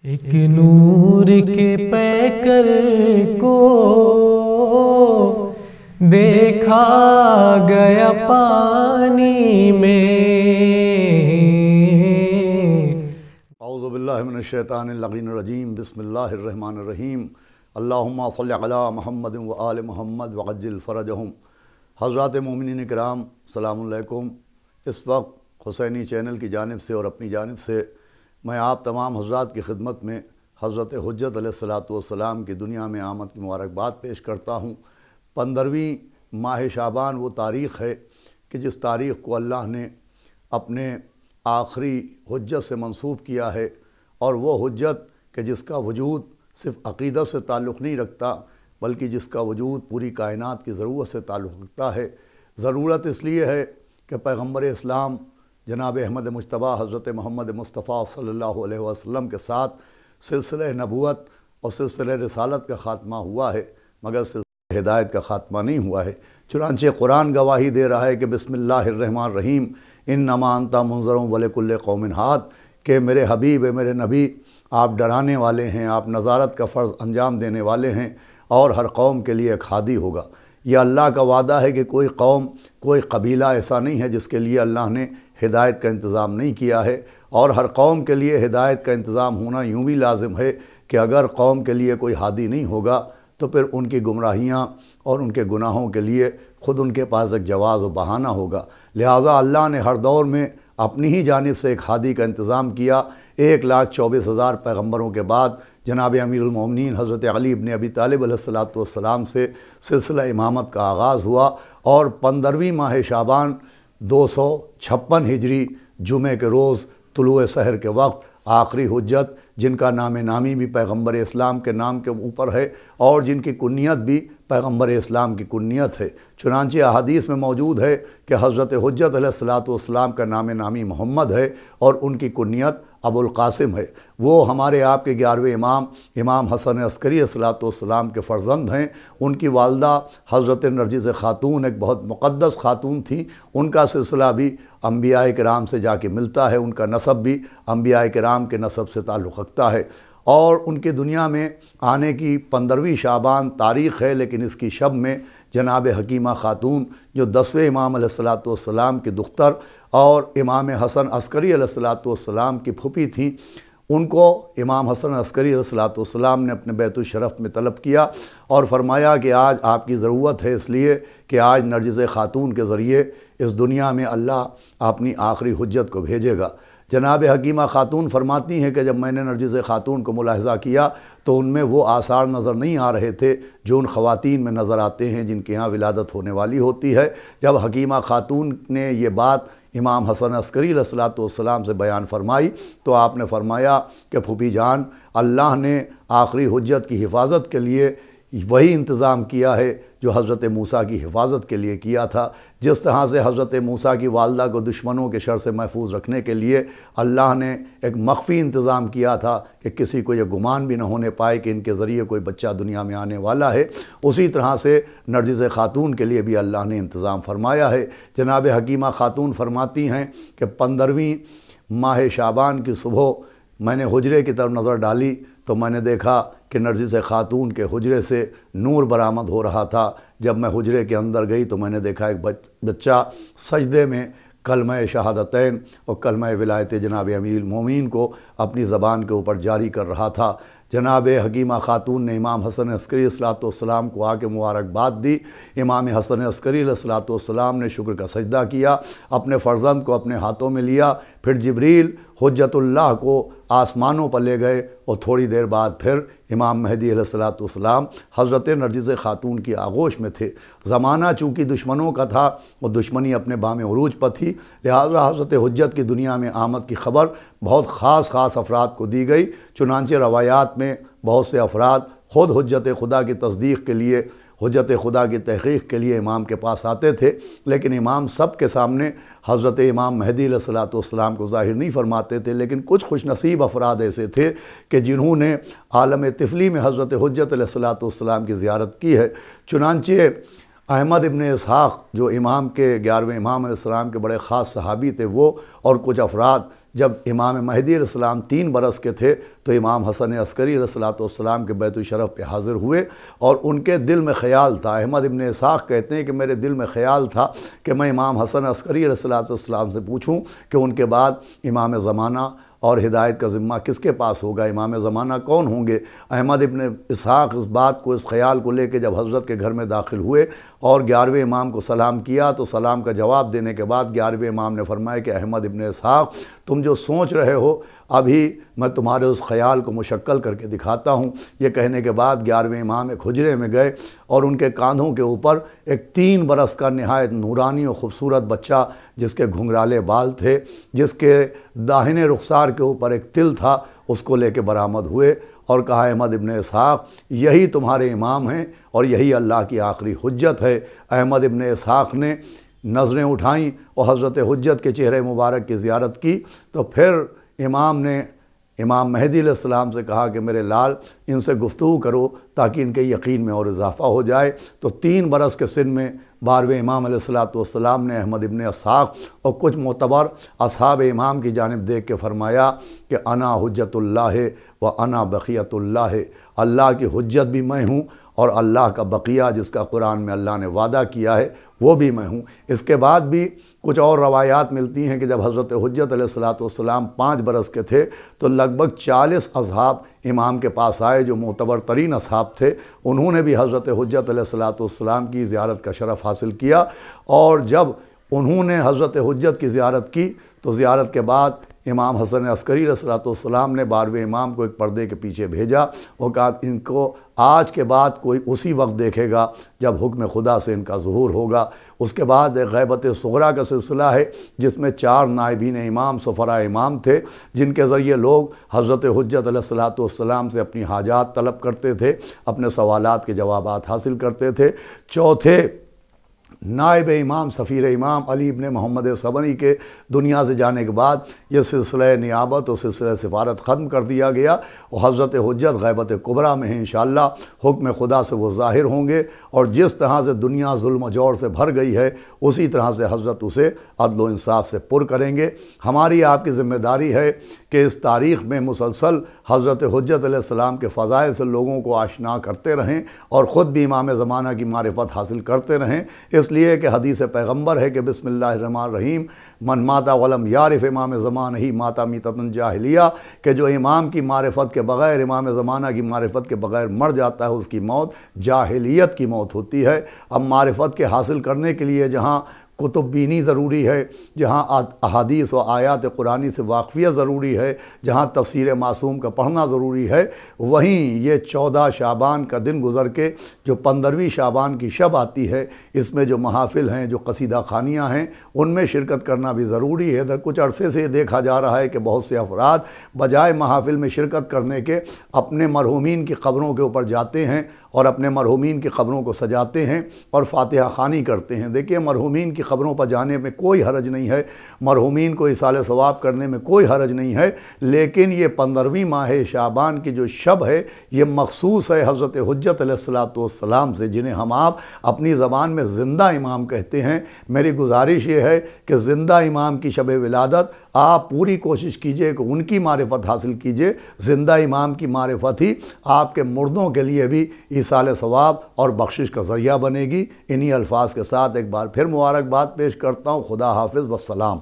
ایک نور کے پیکر کو دیکھا گیا پانی میں۔ اعوذ باللہ من الشیطان اللعین الرجیم، بسم اللہ الرحمن الرحیم۔ اللہم صلی علی محمد و آل محمد وعجل فرجہم۔ حضرات مومنین کرام، السلام علیکم۔ اس وقت حسینی چینل کی جانب سے اور اپنی جانب سے میں آپ تمام حضرات کی خدمت میں حضرت حجت علیہ السلام کی دنیا میں آمد کی مبارکباد پیش کرتا ہوں۔ 15ویں ماہ شعبان وہ تاریخ ہے کہ جس تاریخ کو اللہ نے اپنے آخری حجت سے منسوب کیا ہے، اور وہ حجت کہ جس کا وجود صرف عقیدت سے تعلق نہیں رکھتا بلکہ جس کا وجود پوری کائنات کی ضرورت سے تعلق رکھتا ہے۔ ضرورت اس لیے ہے کہ پیغمبر اسلام جناب احمد مجتبیٰ حضرت محمد مصطفیٰ صلی اللہ علیہ وسلم کے ساتھ سلسلہ نبوت اور سلسلہ رسالت کا خاتمہ ہوا ہے، مگر سلسلہ ہدایت کا خاتمہ نہیں ہوا ہے۔ چنانچہ قرآن گواہی دے رہا ہے کہ بسم اللہ الرحمن الرحیم، انما انت منذر ولکل قوم ہاد، کہ میرے حبیب، میرے نبی، آپ ڈرانے والے ہیں، آپ نظارت کا فرض انجام دینے والے ہیں، اور ہر قوم کے لیے ایک ہادی ہوگا۔ یہ اللہ کا وعدہ ہے کہ کوئی قوم، کوئی قبیلہ ایسا نہیں ہے جس کے لیے اللہ نے ہدایت کا انتظام نہیں کیا ہے، اور ہر قوم کے لیے ہدایت کا انتظام ہونا یوں بھی لازم ہے کہ اگر قوم کے لیے کوئی ہادی نہیں ہوگا تو پھر ان کی گمراہیاں اور ان کے گناہوں کے لیے خود ان کے پاس ایک جواز و بہانہ ہوگا۔ لہٰذا اللہ نے ہر دور میں اپنی ہی جانب سے ایک ہادی کا انتظام کیا۔ 1,24,000 پیغمبروں کے بعد جناب امیر المومنین حضرت علی بن ابی طالب علیہ السلام سے سلسلہ امامت کا آغاز ہوا، اور 15ویں ماہ شعبان 256 ہجری جمعہ کے روز طلوع سحر کے وقت آخری حجت، جن کا نام نامی بھی پیغمبر اسلام کے نام کے اوپر ہے اور جن کی کنیت بھی پیغمبر اسلام کی کنیت ہے، چنانچہ احادیث میں موجود ہے کہ حضرت حجت علیہ السلام کا نام نامی محمد ہے اور ان کی کنیت ابو القاسم ہے۔ وہ ہمارے آپ کے 11ویں امام حسن عسکری علیہ السلام کے فرزند ہیں۔ ان کی والدہ حضرت نرجس خاتون ایک بہت مقدس خاتون تھیں، ان کا سلسلہ بھی انبیاء کرام سے جا کے ملتا ہے، ان کا نسب بھی انبیاء کرام کے نسب سے تعلق رکھتا ہے، اور ان کی دنیا میں آنے کی 15ویں شعبان تاریخ ہے، لیکن اس کی شب میں جناب حکیمہ خاتون جو 10ویں امام علیہ السلام کی دختر اور امام حسن عسکری علیہ السلام کی پھوپھی تھیں، ان کو امام حسن عسکری علیہ السلام نے اپنے بیت الشرف میں طلب کیا اور فرمایا کہ آج آپ کی ضرورت ہے، اس لیے کہ آج نرجس خاتون کے ذریعے اس دنیا میں اللہ اپنی آخری حجت کو بھیجے گا۔ جناب حکیمہ خاتون فرماتی ہیں کہ جب میں نے نرجس خاتون کو ملاحظہ کیا تو ان میں وہ آثار نظر نہیں آ رہے تھے جو ان خواتین میں نظر آتے ہیں جن کے ہاں ولادت ہونے والی ہوتی ہے۔ جب حکیمہ خاتون نے یہ بات امام حسن عسکری علیہ السلام سے بیان فرمائی تو آپ نے فرمایا کہ پھوپھی جان، اللہ نے آخری حجت کی حفاظت کے لیے وہی انتظام کیا ہے جو حضرت موسیٰ کی حفاظت کے لیے کیا تھا۔ جس طرح سے حضرت موسیٰ کی والدہ کو دشمنوں کے شر سے محفوظ رکھنے کے لیے اللہ نے ایک مخفی انتظام کیا تھا کہ کسی کو یہ گمان بھی نہ ہونے پائے کہ ان کے ذریعے کوئی بچہ دنیا میں آنے والا ہے، اسی طرح سے نرجس خاتون کے لیے بھی اللہ نے انتظام فرمایا ہے۔ جناب حکیمہ خاتون فرماتی ہیں کہ 15ویں ماہ شعبان کی صبح میں نے حجرے کی طرف نظر ڈالی تو میں نے دیکھا کہ نرجس خاتون کے حجرے سے نور برآمد ہو رہا تھا۔ جب میں حجرے کے اندر گئی تو میں نے دیکھا ایک بچہ سجدے میں کلمہ شہادتین اور کلمہ ولایت جناب امیر المومنین کو اپنی زبان کے اوپر جاری کر رہا تھا۔ جناب حکیمہ خاتون نے امام حسن عسکری علیہ السلام کو آ کے مبارکباد دی۔ امام حسن عسکری علیہ السلام نے شکر کا سجدہ کیا، اپنے فرزند کو اپنے ہاتھوں میں لیا، پھر جبریل حجت اللہ کو آسمانوں پر لے گئے، اور تھوڑی دیر بعد پھر امام مہدی علیہ السلام حضرت نرجس خاتون کی آغوش میں تھے۔ زمانہ چونکہ دشمنوں کا تھا اور دشمنی اپنے بام عروج پر تھی، لہذا حضرت حجت کی دنیا میں آمد کی خبر بہت خاص افراد کو دی گئی۔ چنانچہ روایات میں بہت سے افراد خود حجت خدا کی تصدیق کے لیے، حجت خدا کی تحقیق کے لیے امام کے پاس آتے تھے، لیکن امام سب کے سامنے حضرت امام مہدی علیہ السلام کو ظاہر نہیں فرماتے تھے، لیکن کچھ خوش نصیب افراد ایسے تھے کہ جنہوں نے عالم طفلی میں حضرت حجت علیہ السلام کی زیارت کی ہے۔ چنانچہ احمد ابن اسحاق جو امام کے 11ویں امام علیہ السلام کے بڑے خاص صحابی تھے، وہ اور کچھ افراد جب امام مہدی علیہ السلام 3 برس کے تھے تو امام حسن عسکری علیہ السلام کے بیت الشرف پہ حاضر ہوئے، اور ان کے دل میں خیال تھا، احمد ابن اسحاق کہتے ہیں کہ میرے دل میں خیال تھا کہ میں امام حسن عسکری علیہ السلام سے پوچھوں کہ ان کے بعد امام زمانہ اور ہدایت کا ذمہ کس کے پاس ہوگا، امام زمانہ کون ہوں گے۔ احمد ابن اسحاق اس بات کو، اس خیال کو لے کے جب حضرت کے گھر میں داخل ہوئے اور 11ویں امام کو سلام کیا تو سلام کا جواب دینے کے بعد 11ویں امام نے فرمایا کہ احمد ابن اسحاق، تم جو سوچ رہے ہو ابھی میں تمہارے اس خیال کو مشکل کر کے دکھاتا ہوں۔ یہ کہنے کے بعد 11ویں امام ایک حجرے میں گئے اور ان کے کاندھوں کے اوپر ایک 3 برس کا نہایت نورانی اور خوبصورت بچہ جس کے گھنگرالے بال تھے، جس کے داہنے رخسار کے اوپر ایک تل تھا، اس کو لے کے برآمد ہوئے اور کہا احمد ابن اسحاق یہی تمہارے امام ہیں اور یہی اللہ کی آخری حجت ہے۔ احمد ابن اسحاق نے نظریں اٹھائیں اور حضرت حجت کے چہرے مبارک کی زیارت کی، تو پھر امام نے امام مہدی علیہ السلام سے کہا کہ میرے لال ان سے گفتگو کرو تاکہ ان کے یقین میں اور اضافہ ہو جائے۔ تو 3 برس کے سن میں 12ویں امام علیہ السلام نے احمد ابن اسحاق اور کچھ معتبر اصحاب امام کی جانب دیکھ کے فرمایا کہ انا حجت اللہ و انا بقیت اللہ، اللہ کی حجت بھی میں ہوں اور اللہ کا بقیہ جس کا قرآن میں اللہ نے وعدہ کیا ہے وہ بھی میں ہوں۔ اس کے بعد بھی کچھ اور روایات ملتی ہیں کہ جب حضرت حجت علیہ السلام 5 برس کے تھے تو لگ بھگ 40 اصحاب امام کے پاس آئے جو معتبر ترین اصحاب تھے، انہوں نے بھی حضرت حجت علیہ السلام کی زیارت کا شرف حاصل کیا، اور جب انہوں نے حضرت حجت کی زیارت کی تو زیارت کے بعد امام حسن عسکری علیہ السلام نے 12ویں امام کو ایک پردے کے پیچھے بھیجا اور کہا ان کو آج کے بعد کوئی اسی وقت دیکھے گا جب حکم خدا سے ان کا ظہور ہوگا۔ اس کے بعد ایک غیبت صغریٰ کا سلسلہ ہے جس میں 4 نائبین امام سفراء امام تھے جن کے ذریعے لوگ حضرت حجت علیہ السلام سے اپنی حاجات طلب کرتے تھے، اپنے سوالات کے جوابات حاصل کرتے تھے۔ چوتھے نائب امام سفیر امام علی ابن محمد صبنی کے دنیا سے جانے کے بعد یہ سلسلہ نیابت اور سلسلہ سفارت ختم کر دیا گیا، اور حضرت حجت غیبت کبریٰ میں ہیں، انشاءاللہ حکم خدا سے وہ ظاہر ہوں گے، اور جس طرح سے دنیا ظلم و جور سے بھر گئی ہے اسی طرح سے حضرت اسے عدل و انصاف سے پر کریں گے۔ ہماری آپ کی ذمہ داری ہے کہ اس تاریخ میں مسلسل حضرت حجت علیہ السلام کے فضائل سے لوگوں کو آشنا کرتے رہیں اور خود بھی امام زمانہ کی معرفت حاصل کرتے رہیں، اس لیے کہ حدیث پیغمبر ہے کہ بسم اللہ الرحمن الرحیم من ماتا ولم یعرف امام زمانہ ہی ماتا میتۃ جاہلیہ، کہ جو امام کی معرفت کے بغیر، امام زمانہ کی معرفت کے بغیر مر جاتا ہے اس کی موت جاہلیت کی موت ہوتی ہے۔ اب معرفت کے حاصل کرنے کے لیے جہاں کتب بینی ضروری ہے، جہاں احادیث و آیات قرآنی سے واقفیت ضروری ہے، جہاں تفسیر معصوم کا پڑھنا ضروری ہے، وہیں یہ 14 شعبان کا دن گزر کے جو 15ویں شعبان کی شب آتی ہے، اس میں جو محافل ہیں، جو قصیدہ خوانیاں ہیں، ان میں شرکت کرنا بھی ضروری ہے۔ ادھر کچھ عرصے سے یہ دیکھا جا رہا ہے کہ بہت سے افراد بجائے محافل میں شرکت کرنے کے اپنے مرحومین کی قبروں کے اوپر جاتے ہیں اور اپنے مرحومین کی قبروں کو سجاتے ہیں اور فاتحہ خوانی کرتے ہیں۔ دیکھیے مرحومین کی قبروں پر جانے میں کوئی حرج نہیں ہے، مرحومین کو ایصال ثواب کرنے میں کوئی حرج نہیں ہے، لیکن یہ 15ویں ماہ شعبان کی جو شب ہے یہ مخصوص ہے حضرت حجت علیہ السلام سے، جنہیں ہم آپ اپنی زبان میں زندہ امام کہتے ہیں۔ میری گزارش یہ ہے کہ زندہ امام کی شب ولادت آپ پوری کوشش کیجئے کہ ان کی معرفت حاصل کیجئے۔ زندہ امام کی معرفت ہی آپ کے مردوں کے لیے بھی ایصال ثواب اور بخشش کا ذریعہ بنے گی۔ انہی الفاظ کے ساتھ ایک بار پھر مبارکباد پیش کرتا ہوں۔ خدا حافظ والسلام۔